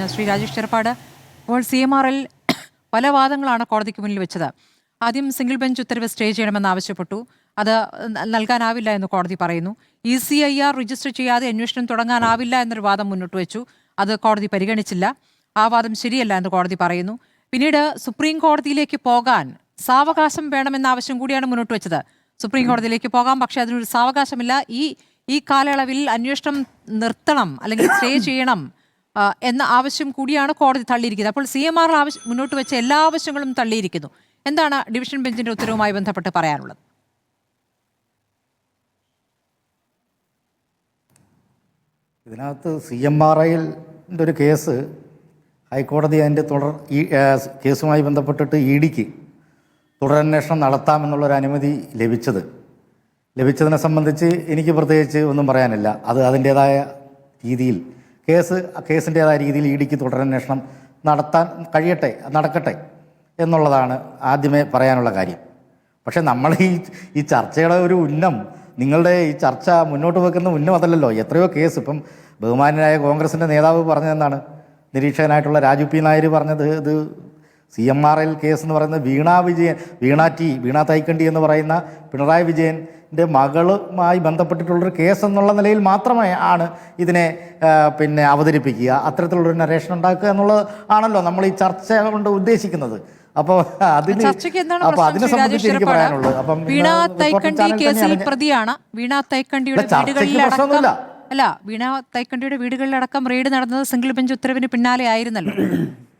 ചേരുന്നത്. ശ്രീ രാജേഷ് ചെറുപ്പാട്, ഇപ്പോൾ CMRL പല വാദങ്ങളാണ് കോടതിക്ക് മുന്നിൽ വെച്ചത്. ആദ്യം സിംഗിൾ ബെഞ്ച് ഉത്തരവ് സ്റ്റേ ചെയ്യണമെന്ന് ആവശ്യപ്പെട്ടു. അത് നൽകാനാവില്ല എന്ന് കോടതി പറയുന്നു. ECIR രജിസ്റ്റർ ചെയ്യാതെ അന്വേഷണം തുടങ്ങാനാവില്ല എന്നൊരു വാദം മുന്നോട്ട് വെച്ചു. അത് കോടതി പരിഗണിച്ചില്ല. ആ വാദം ശരിയല്ല എന്ന് കോടതി പറയുന്നു. പിന്നീട് സുപ്രീം കോടതിയിലേക്ക് പോകാൻ സാവകാശം വേണമെന്ന ആവശ്യം കൂടിയാണ് മുന്നോട്ട് വെച്ചത്. സുപ്രീം കോടതിയിലേക്ക് പോകാം, പക്ഷേ അതിനൊരു സാവകാശമില്ല. ഈ കാലയളവിൽ അന്വേഷണം നിർത്തണം അല്ലെങ്കിൽ സ്റ്റേ ചെയ്യണം എന്ന ആവശ്യം കൂടിയാണ് കോടതി തള്ളിയിരിക്കുന്നത്. അപ്പോൾ CMR മുന്നോട്ട് വെച്ച എല്ലാ ആവശ്യങ്ങളും തള്ളിയിരിക്കുന്നു. എന്താണ് ഡിവിഷൻ ബെഞ്ചിന്റെ ഉത്തരവുമായി ബന്ധപ്പെട്ട് പറയാനുള്ളത്? ഇതിനകത്ത് CMRL ഒരു കേസ് ഹൈക്കോടതി അതിൻ്റെ കേസുമായി ബന്ധപ്പെട്ടിട്ട് EDക്ക് തുടരന്വേഷണം നടത്താമെന്നുള്ളൊരു അനുമതി ലഭിച്ചതിനെ സംബന്ധിച്ച് എനിക്ക് പ്രത്യേകിച്ച് ഒന്നും പറയാനില്ല. അത് അതിൻ്റേതായ രീതിയിൽ കേസിൻ്റേതായ രീതിയിൽ EDക്ക് തുടരന്വേഷണം നടത്താൻ നടക്കട്ടെ എന്നുള്ളതാണ് ആദ്യമേ പറയാനുള്ള കാര്യം. പക്ഷേ നമ്മൾ ഈ ചർച്ചയുടെ ഒരു നിങ്ങളുടെ ഈ ചർച്ച മുന്നോട്ട് വെക്കുന്ന അതല്ലല്ലോ. എത്രയോ കേസ് ഇപ്പം ബഹുമാന്യനായ കോൺഗ്രസിൻ്റെ നേതാവ് പറഞ്ഞതെന്നാണ്, നിരീക്ഷകനായിട്ടുള്ള രാജു പി നായർ പറഞ്ഞത്, ഇത് CMRL കേസ് എന്ന് പറയുന്നത് വീണ തൈക്കണ്ടി എന്ന് പറയുന്ന പിണറായി വിജയൻ്റെ മകളുമായി ബന്ധപ്പെട്ടിട്ടുള്ളൊരു കേസ് എന്നുള്ള നിലയിൽ മാത്രമേ ഇതിനെ അവതരിപ്പിക്കുക, അത്തരത്തിലുള്ളൊരു നരേഷൻ ഉണ്ടാക്കുക എന്നുള്ളത് ആണല്ലോ നമ്മൾ ഈ ചർച്ച കൊണ്ട് ഉദ്ദേശിക്കുന്നത്. അപ്പോൾ അതിനെ സംബന്ധിച്ച് എനിക്ക് പറയാനുള്ളത്, അപ്പം വീണ തൈക്കണ്ടി കേസിൽ പ്രതിയാണ്. വീണ തൈക്കണ്ടിയുടെ വീടുകളിലടക്കം റെയ്ഡ് നടന്നത് സിംഗിൾ ബെഞ്ച് ഉത്തരവിന് പിന്നാലെ ആയിരുന്നല്ലോ.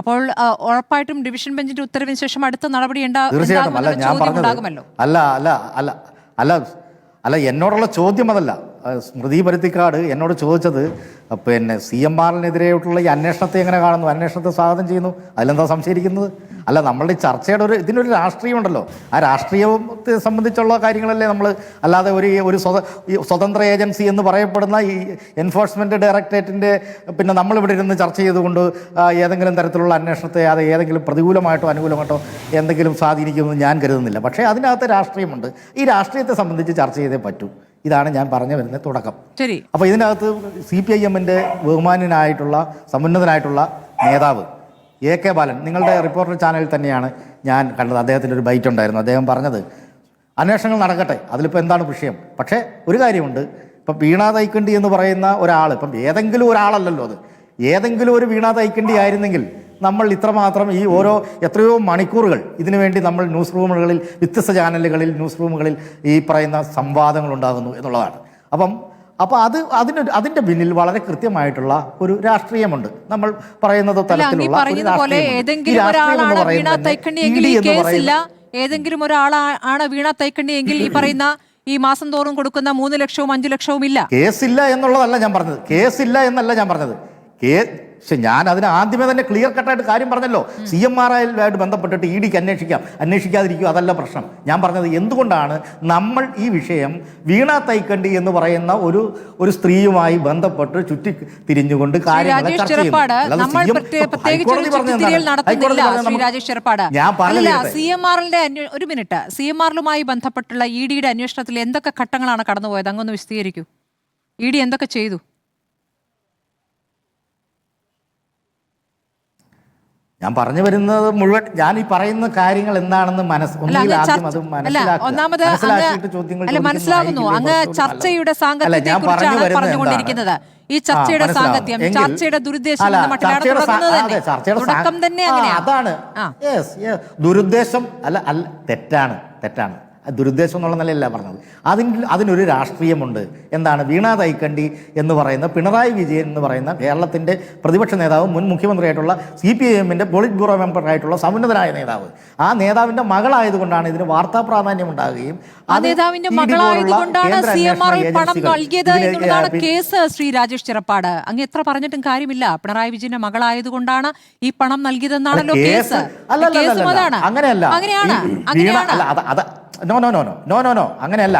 അപ്പോൾ ഉറപ്പായിട്ടും ഡിവിഷൻ ബെഞ്ചിന്റെ ഉത്തരവിന് ശേഷം അടുത്ത നടപടി ഉണ്ടാകുമല്ലോ. അല്ല എന്നോടുള്ള ചോദ്യം അതല്ല. സ്മൃതി പരുത്തിക്കാട് എന്നോട് ചോദിച്ചത് CMRലിനെതിരെയുള്ള ഈ അന്വേഷണത്തെ എങ്ങനെ കാണുന്നു, അന്വേഷണത്തെ സ്വാഗതം ചെയ്യുന്നു, അതിലെന്താ സംശയിക്കുന്നത്? അല്ല, നമ്മളുടെ ഈ ചർച്ചയുടെ ഇതിനൊരു രാഷ്ട്രീയമുണ്ടല്ലോ. ആ രാഷ്ട്രീയത്തെ സംബന്ധിച്ചുള്ള കാര്യങ്ങളല്ലേ നമ്മൾ, അല്ലാതെ ഒരു സ്വതന്ത്ര ഏജൻസി എന്ന് പറയപ്പെടുന്ന ഈ എൻഫോഴ്സ്മെൻറ്റ് ഡയറക്ടറേറ്റിൻ്റെ നമ്മളിവിടെ ഇരുന്ന് ചർച്ച ചെയ്തുകൊണ്ട് ഏതെങ്കിലും തരത്തിലുള്ള അന്വേഷണത്തെ അത് ഏതെങ്കിലും പ്രതികൂലമായിട്ടോ അനുകൂലമായിട്ടോ എന്തെങ്കിലും സ്വാധീനിക്കുമെന്ന് ഞാൻ കരുതുന്നില്ല. പക്ഷേ അതിനകത്ത് രാഷ്ട്രീയമുണ്ട്. ഈ രാഷ്ട്രീയത്തെ സംബന്ധിച്ച് ചർച്ച ചെയ്തേ പറ്റൂ. ഇതാണ് ഞാൻ പറഞ്ഞു വരുന്ന തുടക്കം. ശരി. അപ്പോൾ ഇതിനകത്ത് CPIMൻ്റെ ബഹുമാന്യനായിട്ടുള്ള സമുന്നതനായിട്ടുള്ള നേതാവ് AK ബാലൻ, നിങ്ങളുടെ റിപ്പോർട്ടർ ചാനലിൽ തന്നെയാണ് ഞാൻ കണ്ടത്. അദ്ദേഹത്തിൻ്റെ ഒരു ബൈറ്റ് ഉണ്ടായിരുന്നു. അദ്ദേഹം പറഞ്ഞത് അന്വേഷണങ്ങൾ നടക്കട്ടെ, അതിലിപ്പോൾ എന്താണ് വിഷയം. പക്ഷേ ഒരു കാര്യമുണ്ട്, ഇപ്പം വീണ തൈക്കണ്ടി എന്ന് പറയുന്ന ഒരാൾ, ഇപ്പം ഏതെങ്കിലും ഒരാളല്ലല്ലോ അത്, ഏതെങ്കിലും ഒരു വീണ തൈക്കണ്ടി ആയിരുന്നെങ്കിൽ നമ്മൾ ഇത്രമാത്രം എത്രയോ മണിക്കൂറുകൾ ഇതിനു വേണ്ടി നമ്മൾ ന്യൂസ് റൂമുകളിൽ, വ്യത്യസ്ത ചാനലുകളിൽ, ന്യൂസ് റൂമുകളിൽ ഈ പറയുന്ന സംവാദങ്ങൾ ഉണ്ടാകുന്നു എന്നുള്ളതാണ്. അപ്പോൾ അതിൻ്റെ പിന്നിൽ വളരെ കൃത്യമായിട്ടുള്ള ഒരു രാഷ്ട്രീയമുണ്ട്. നമ്മൾ പറയുന്നത് തലത്തിലുള്ള ഏതെങ്കിലും ഒരാളാണ് വീണ തൈക്കണ്ടിയെങ്കിൽ ഈ പറയുന്ന ഈ മാസം തോറും കൊടുക്കുന്ന 3 ലക്ഷവും 5 ലക്ഷവും ഇല്ല. കേസില്ല എന്നുള്ളതല്ല ഞാൻ പറഞ്ഞത്. കേസില്ല എന്നല്ല ഞാൻ പറഞ്ഞത്. പക്ഷെ ഞാൻ അതിന് ആദ്യമേ തന്നെ ക്ലിയർ കട്ടായിട്ട് കാര്യം പറഞ്ഞല്ലോ. CMRലുമായിട്ട് ബന്ധപ്പെട്ടിട്ട് EDക്ക് അന്വേഷിക്കാതിരിക്കും, അതല്ല പ്രശ്നം. ഞാൻ പറഞ്ഞത് എന്തുകൊണ്ടാണ് നമ്മൾ ഈ വിഷയം വീണ തൈക്കണ്ടി എന്ന് പറയുന്ന ഒരു സ്ത്രീയുമായി ബന്ധപ്പെട്ട് ചുറ്റി തിരിഞ്ഞുകൊണ്ട് കാര്യങ്ങൾ ചർച്ച ചെയ്യുന്നത്. CMRലുമായി ബന്ധപ്പെട്ടുള്ള EDയുടെ അന്വേഷണത്തിൽ എന്തൊക്കെ ഘട്ടങ്ങളാണ് കടന്നുപോയത്? അങ്ങൊന്ന് വിശദീകരിക്കൂ. ED എന്തൊക്കെ ചെയ്തു? ഞാൻ പറഞ്ഞു വരുന്നത് മുഴുവൻ, ഞാൻ ഈ പറയുന്ന കാര്യങ്ങൾ എന്താണെന്ന് മനസ്സിലാകുന്നു. അങ്ങ് ചർച്ചയുടെ സാങ്കത്യത്തെ കുറിച്ചാണ് പറഞ്ഞുകൊണ്ടിരിക്കുന്നത്. ഈ ചർച്ചയുടെ സാങ്കത്യം, ചർച്ചയുടെ ദുരുദ്ദേശം അതാണ്. ദുരുദ്ദേശം അല്ല, തെറ്റാണ്. ദുരുദ്ദേശം എന്നുള്ള നിലയല്ല പറഞ്ഞത്. അതിനൊരു രാഷ്ട്രീയമുണ്ട്. എന്താണ്? വീണ തൈക്കണ്ടി എന്ന് പറയുന്ന പിണറായി വിജയൻ എന്ന് പറയുന്ന കേരളത്തിൻ്റെ പ്രതിപക്ഷ നേതാവ്, മുൻ മുഖ്യമന്ത്രിയായിട്ടുള്ള CPIMൻ്റെ പോളിറ്റ് ബ്യൂറോ മെമ്പറായിട്ടുള്ള സമുന്നതനായ നേതാവ്, ആ നേതാവിൻ്റെ മകളായതുകൊണ്ടാണ് ഇതിന് വാർത്താ പ്രാധാന്യം ഉണ്ടാകുകയും കേസ്. ശ്രീ രാജേഷ് ചെറുപ്പാട്, അങ്ങ് എത്ര പറഞ്ഞിട്ടും കാര്യമില്ല. പിണറായി വിജയന്റെ മകളായതുകൊണ്ടാണ് ഈ പണം നൽകിയതെന്നാണല്ലോ കേസ്. അങ്ങനെയാണ്. അങ്ങനെയല്ല. നോ അങ്ങനെയല്ല.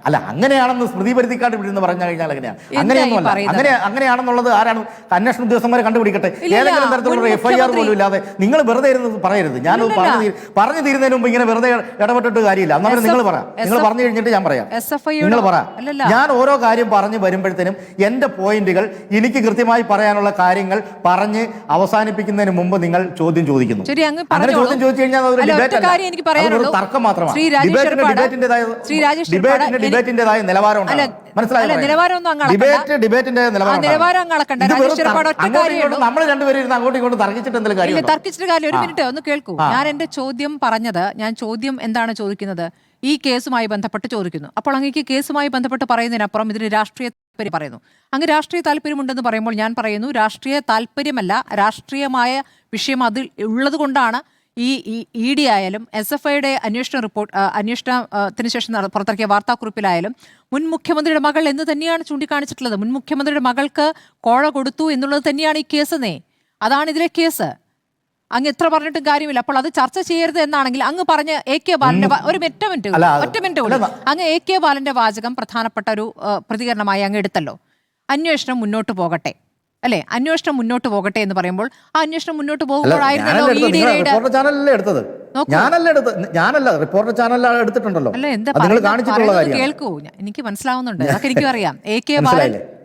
അല്ല അങ്ങനെയാണെന്ന് സ്മൃതി പരുത്തിക്കാട് വിടുന്ന് പറഞ്ഞു കഴിഞ്ഞാൽ അങ്ങനെയൊന്നുമല്ല. അങ്ങനെയാണെന്നുള്ളത് ആരാണ് അന്വേഷണ ഉദ്യോഗസ്ഥന്മാരെ കണ്ടുപിടിക്കട്ടെ. ഏതെങ്കിലും തരത്തിലുള്ള FIR പോലും ഇല്ലാതെ നിങ്ങൾ വെറുതെ ഇരുന്ന് പറയരുത്. ഞാനത് പറഞ്ഞു തീരുന്നതിന് മുമ്പ് ഇങ്ങനെ വെറുതെ ഇടപെട്ടിട്ട് കാര്യമില്ല. അന്നേരം നിങ്ങൾ പറഞ്ഞു കഴിഞ്ഞിട്ട് ഞാൻ പറയാം. നിങ്ങൾ പറ. ഞാൻ ഓരോ കാര്യം പറഞ്ഞു വരുമ്പോഴത്തേനും എന്റെ പോയിന്റുകൾ എനിക്ക് കൃത്യമായി പറയാനുള്ള കാര്യങ്ങൾ പറഞ്ഞ് അവസാനിപ്പിക്കുന്നതിന് മുമ്പ് നിങ്ങൾ ചോദ്യം ചോദിക്കുന്നു. അങ്ങനെ ചോദ്യം ചോദിച്ചു കഴിഞ്ഞാൽ അതൊരു ഡിബേറ്റ് തർക്കം മാത്രമാണ്. ഡിബേറ്റിന്റേതായ നിലവാരം മനസ്സിലായോ? ഡിബേറ്റിന്റെ നിലവാരം നമ്മൾ രണ്ടുപേരും ഇരുന്ന് അങ്ങോട്ടും ഇങ്ങോട്ടും തർക്കിച്ചിട്ട് എന്തെങ്കിലും കാര്യം തർക്കിച്ചിട്ട് കാര്യം. ഒരു മിനിറ്റ് ഒന്ന് കേൾക്കൂ. ഞാൻ എന്റെ ചോദ്യം പറഞ്ഞത്, ഞാൻ ചോദ്യം എന്താണ് ചോദിക്കുന്നത്, ഈ കേസുമായി ബന്ധപ്പെട്ട് ചോദിക്കുന്നു. അപ്പോൾ അങ്ങേക്ക് കേസുമായി ബന്ധപ്പെട്ട് പറയുന്നതിനപ്പുറം ഇതിന് രാഷ്ട്രീയ താല്പര്യം പറയുന്നു. അങ്ങ് രാഷ്ട്രീയ താല്പര്യമുണ്ടെന്ന് പറയുമ്പോൾ ഞാൻ പറയുന്നു രാഷ്ട്രീയ താല്പര്യമല്ല, രാഷ്ട്രീയമായ വിഷയം അതിൽ ഉള്ളത് കൊണ്ടാണ് ഈ ED ആയാലും SFIയുടെ അന്വേഷണത്തിന് ശേഷം പുറത്തിറക്കിയ വാർത്താക്കുറിപ്പിലായാലും മുൻ മുഖ്യമന്ത്രിയുടെ മകൾ എന്ന് തന്നെയാണ് ചൂണ്ടിക്കാണിച്ചിട്ടുള്ളത്. മുൻ മുഖ്യമന്ത്രിയുടെ മകൾക്ക് കോഴ കൊടുത്തു എന്നുള്ളത് തന്നെയാണ് ഈ കേസെന്നേ. അതാണ് ഇതിലെ കേസ്. അങ്ങ് എത്ര പറഞ്ഞിട്ടും കാര്യമില്ല. അപ്പോൾ അത് ചർച്ച ചെയ്യരുത് എന്നാണെങ്കിൽ അങ്ങ് പറഞ്ഞ AK ബാലന്റെ ഒറ്റ മിനിറ്റ് അങ്ങ് AK ബാലന്റെ വാചകം പ്രധാനപ്പെട്ട ഒരു പ്രതികരണമായി അങ്ങ് എടുത്തല്ലോ. അന്വേഷണം മുന്നോട്ട് പോകട്ടെ, അല്ലെ? അന്വേഷണം മുന്നോട്ട് പോകട്ടെ എന്ന് പറയുമ്പോൾ ആ അന്വേഷണം മുന്നോട്ട് പോകുമ്പോഴായിരുന്നല്ലോ റിപ്പോർട്ടർ ചാനലിലാണ് എടുത്തിട്ടുണ്ടല്ലോ. കേൾക്കൂ, എനിക്ക് മനസ്സിലാവുന്നുണ്ട്, അതൊക്കെ എനിക്കും അറിയാം.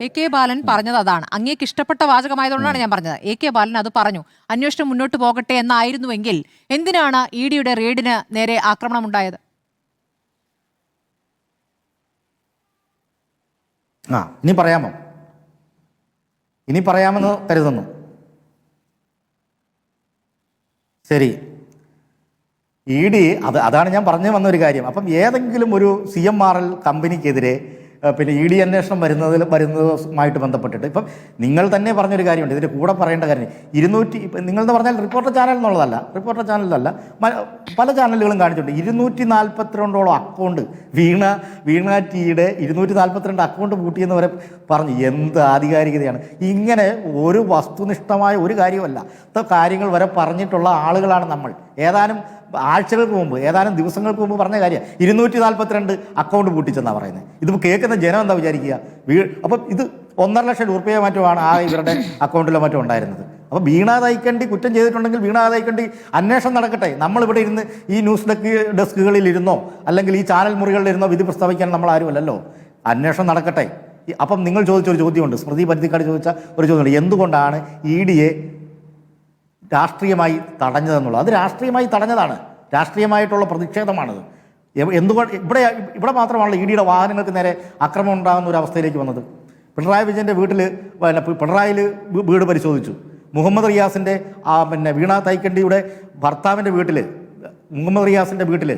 AK ബാലൻ പറഞ്ഞത് അതാണ്. അങ്ങേക്ക് ഇഷ്ടപ്പെട്ട വാചകമായതുകൊണ്ടാണ് ഞാൻ പറഞ്ഞത്. AK ബാലൻ അത് പറഞ്ഞു. അന്വേഷണം മുന്നോട്ട് പോകട്ടെ എന്നായിരുന്നുവെങ്കിൽ എന്തിനാണ് EDയുടെ റെയ്ഡിന് നേരെ ആക്രമണം ഉണ്ടായത്? ഇനി പറയാമെന്ന് കരുതുന്നു. ശരി, ED അതാണ് ഞാൻ പറഞ്ഞു വന്ന ഒരു കാര്യം. അപ്പം ഏതെങ്കിലും ഒരു CMRL കമ്പനിക്കെതിരെ പിന്നെ ED അന്വേഷണം വരുന്നതുമായിട്ട് ബന്ധപ്പെട്ടിട്ട് ഇപ്പം നിങ്ങൾ തന്നെ പറഞ്ഞൊരു കാര്യമുണ്ട്, ഇതിൻ്റെ കൂടെ പറയേണ്ട കാര്യം. നിങ്ങളെന്ന് പറഞ്ഞാൽ റിപ്പോർട്ടർ ചാനൽ എന്നുള്ളതല്ല, റിപ്പോർട്ടർ ചാനലിലല്ല, പല ചാനലുകളും കാണിച്ചിട്ടുണ്ട്. 242 അക്കൗണ്ട് വീണ ടിയുടെ 242 അക്കൗണ്ട് പൂട്ടിയെന്ന് വരെ പറഞ്ഞു. എന്ത് ആധികാരികതയാണ്! ഇങ്ങനെ ഒരു വസ്തുനിഷ്ഠമായ ഒരു കാര്യമല്ല കാര്യങ്ങൾ വരെ പറഞ്ഞിട്ടുള്ള ആളുകളാണ് നമ്മൾ. ഏതാനും ആഴ്ചകൾക്ക് മുമ്പ്, ഏതാനും ദിവസങ്ങൾക്ക് മുമ്പ് പറഞ്ഞ കാര്യം 242 അക്കൗണ്ട് പൂട്ടിച്ചെന്നാണ് പറയുന്നത്. ഇതിപ്പോൾ കേൾക്കുന്ന ജനം എന്താ വിചാരിക്കുക? അപ്പം ഇത് 1.5 ലക്ഷം രൂപയോ മറ്റുമാണ് ഇവരുടെ അക്കൗണ്ടിലോ മറ്റോ ഉണ്ടായിരുന്നത്. അപ്പോൾ വീണ തൈക്കണ്ടി കുറ്റം ചെയ്തിട്ടുണ്ടെങ്കിൽ വീണ തൈക്കണ്ടി അന്വേഷണം നടക്കട്ടെ. നമ്മളിവിടെ ഇരുന്ന് ഈ ന്യൂസ് ഡെസ്കുകളിൽ ഇരുന്നോ അല്ലെങ്കിൽ ഈ ചാനൽ മുറികളിലിരുന്നോ വിധി പ്രസ്താവിക്കാൻ നമ്മൾ ആരുമല്ലല്ലോ. അന്വേഷണം നടക്കട്ടെ. അപ്പം നിങ്ങൾ ചോദിച്ചൊരു ചോദ്യമുണ്ട്, സ്മൃതി പരുത്തിക്കാട് ചോദിച്ച ഒരു ചോദ്യമുണ്ട്, എന്തുകൊണ്ടാണ് EDയെ രാഷ്ട്രീയമായി തടഞ്ഞതെന്നുള്ളത്. അത് രാഷ്ട്രീയമായി തടഞ്ഞതാണ്, രാഷ്ട്രീയമായിട്ടുള്ള പ്രതിഷേധമാണത്. എന്തുകൊണ്ട് ഇവിടെ മാത്രമാണല്ലോ EDയുടെ വാഹനങ്ങൾക്ക് നേരെ ആക്രമണം ഉണ്ടാകുന്ന ഒരു അവസ്ഥയിലേക്ക് വന്നത്. പിണറായി വിജയൻ്റെ വീട്ടിൽ പിണറായിൽ വീട് പരിശോധിച്ചു. മുഹമ്മദ് റിയാസിൻ്റെ വീണ തൈക്കണ്ടിയുടെ ഭർത്താവിൻ്റെ വീട്ടിൽ മുഹമ്മദ് റിയാസിൻ്റെ വീട്ടിൽ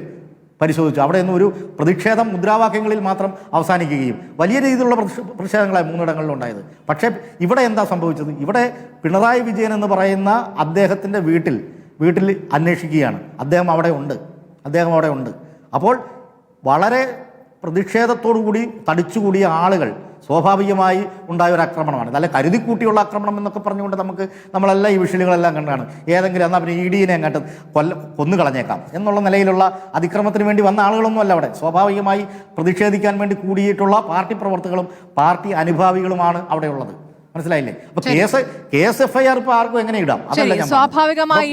പരിശോധിച്ചു. അവിടെ നിന്ന് ഒരു പ്രതിഷേധം മുദ്രാവാക്യങ്ങളിൽ മാത്രം അവസാനിക്കുകയും വലിയ രീതിയിലുള്ള പ്രതിഷേധങ്ങളായി 3 ഇടങ്ങളിലും ഉണ്ടായത്. പക്ഷേ ഇവിടെ എന്താ സംഭവിച്ചത്? ഇവിടെ പിണറായി വിജയൻ എന്ന് പറയുന്ന അദ്ദേഹത്തിൻ്റെ വീട്ടിൽ അന്വേഷിക്കുകയാണ്. അദ്ദേഹം അവിടെ ഉണ്ട്. അപ്പോൾ വളരെ പ്രതിഷേധത്തോടു കൂടി തടിച്ചുകൂടിയ ആളുകൾ സ്വാഭാവികമായി ഉണ്ടായ ഒരു ആക്രമണമാണ്. നല്ല കരുതിക്കൂട്ടിയുള്ള ആക്രമണം എന്നൊക്കെ പറഞ്ഞുകൊണ്ട് നമ്മളെല്ലാം ഈ വിഷയങ്ങളെല്ലാം കണ്ടാണ്. ഏതെങ്കിലും എന്നാൽ പിന്നെ EDയെ അങ്ങോട്ട് കൊന്നുകളഞ്ഞേക്കാം എന്നുള്ള നിലയിലുള്ള അതിക്രമത്തിന് വേണ്ടി വന്ന ആളുകളൊന്നും അല്ല അവിടെ. സ്വാഭാവികമായി പ്രതിഷേധിക്കാൻ വേണ്ടി കൂടിയിട്ടുള്ള പാർട്ടി പ്രവർത്തകരും പാർട്ടി അനുഭാവികളുമാണ് അവിടെ ഉള്ളത്. മനസ്സിലായില്ലേ? അപ്പൊ കേസ് FIR ഇപ്പൊ ആർക്കും എങ്ങനെ ഇടാം? സ്വാഭാവികമായി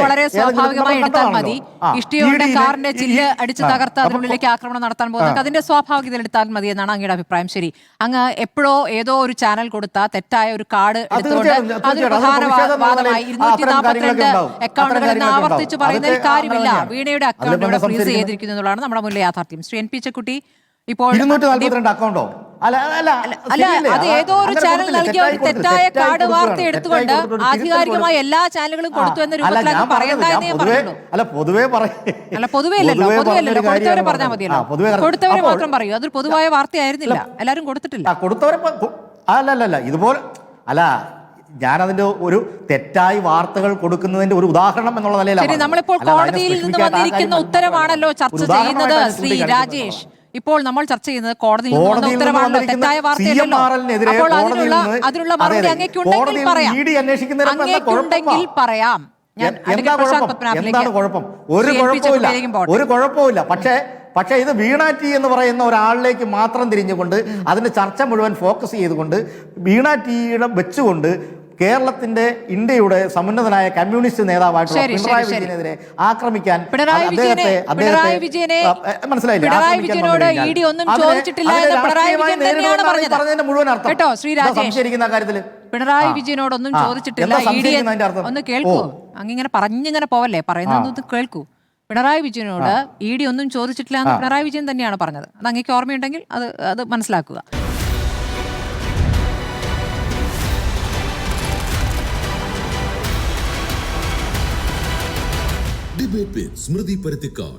വളരെ സ്വാഭാവികമായി എടുത്താൽ മതി. ഇഷ്ടികയുടെ കാറിന്റെ ചില്ല് അടിച്ച് തകർത്ത് അതിനുള്ളിലേക്ക് ആക്രമണം നടത്താൻ പോകുന്നത് അതിന്റെ സ്വാഭാവികതയിൽ എടുത്താൽ മതി എന്നാണ് അങ്ങയുടെ അഭിപ്രായം. ശരി, അങ്ങ് എപ്പോഴോ ഏതോ ഒരു ചാനൽ കൊടുത്ത തെറ്റായ ഒരു കാർഡ് എടുത്തുകൊണ്ട് അതൊരു പ്രധാന വാദമായി 242 അക്കൗണ്ടുകൾ എന്ന് ആവർത്തിച്ച് പറയുന്നതിൽ കാര്യമില്ല. വീണയുടെ അക്കൗണ്ട് ഇവിടെ ഫ്രീസ് ചെയ്തിരിക്കുന്നു എന്നുള്ളതാണ് നമ്മുടെ മുന്നിലെ യാഥാർത്ഥ്യം. ശ്രീ NP ചെക്കുട്ടി, ഇപ്പോൾ 242 അക്കൗണ്ടോ? അല്ല, അത് ഏതോ ഒരു ചാനൽ നൽകിയ ഒരു തെറ്റായ കാർഡ് വാർത്ത എടുത്തുകൊണ്ട് ആധികാരികമായി എല്ലാ ചാനലുകളും കൊടുത്തു എന്ന രൂപത്തിലേക്ക് പറയണ്ടെന്നേ പറഞ്ഞുള്ളൂ. പൊതുവേ അല്ലല്ലോ, കൊടുത്തവരെ പറഞ്ഞാൽ മതിയല്ലോ. കൊടുത്തവരെ മാത്രം പറയൂ. അതൊരു പൊതുവായ വാർത്തയായിരുന്നില്ല, എല്ലാവരും കൊടുത്തിട്ടില്ല. അല്ലല്ല ഇതുപോലെ അല്ല, ഞാനതിന്റെ ഒരു തെറ്റായി വാർത്തകൾ കൊടുക്കുന്നതിന്റെ ഒരു ഉദാഹരണം എന്നുള്ള നിലയിലാണ്. നമ്മളിപ്പോൾ കോടതിയിൽ നിന്ന് വന്നിരിക്കുന്ന ഉത്തരവാണല്ലോ ചർച്ച ചെയ്യുന്നത് ശ്രീ രാജേഷ്. ഇപ്പോൾ നമ്മൾ ചർച്ച ചെയ്യുന്നത് കോടതിയിൽ നിന്ന് ഉത്തരവാണല്ലോ, തെറ്റായ വാർത്തയല്ലല്ലോ. അപ്പോൾ അതിനുള്ള മറുപടി അങ്ങേക്കുണ്ടെങ്കിൽ പറയാം. എന്താണ് കുഴപ്പം? ഒരു കുഴപ്പമില്ല. പക്ഷേ പക്ഷേ ഇത് വീണ ടി എന്ന് പറയുന്ന ഒരാളിലേക്ക് മാത്രം തിരിഞ്ഞുകൊണ്ട് അതിന്റെ ചർച്ച മുഴുവൻ ഫോക്കസ് ചെയ്തുകൊണ്ട് വീണ ടിയുടെ വെച്ചുകൊണ്ട് കേരളത്തിന്റെ ഇന്ത്യയുടെ സമുന്നതനായ കമ്മ്യൂണിസ്റ്റ് നേതാവായിട്ടുള്ള പിണറായി വിജയനെതിരെ ആക്രമിക്കാൻ മനസ്സിലായില്ലേ പറഞ്ഞതിന്റെ മുഴുവൻ അർത്ഥം സംശയിക്കുന്ന കാര്യത്തിൽ പിണറായി വിജയനോടൊന്നും ചോദിച്ചിട്ടില്ല. ഒന്ന് കേൾക്കൂ, അങ്ങിങ്ങനെ പറഞ്ഞിങ്ങനെ പോവല്ലേ, പറയുന്നത് കേൾക്കൂ. പിണറായി വിജയനോട് ED ഒന്നും ചോദിച്ചിട്ടില്ല എന്ന് പിണറായി വിജയൻ തന്നെയാണ് പറഞ്ഞത്. അത് അങ്ങേക്ക് ഓർമ്മയുണ്ടെങ്കിൽ അത് മനസ്സിലാക്കുക. ഡിബേറ്റ് വിത്ത് സ്മൃതി പരുത്തിക്കാട്.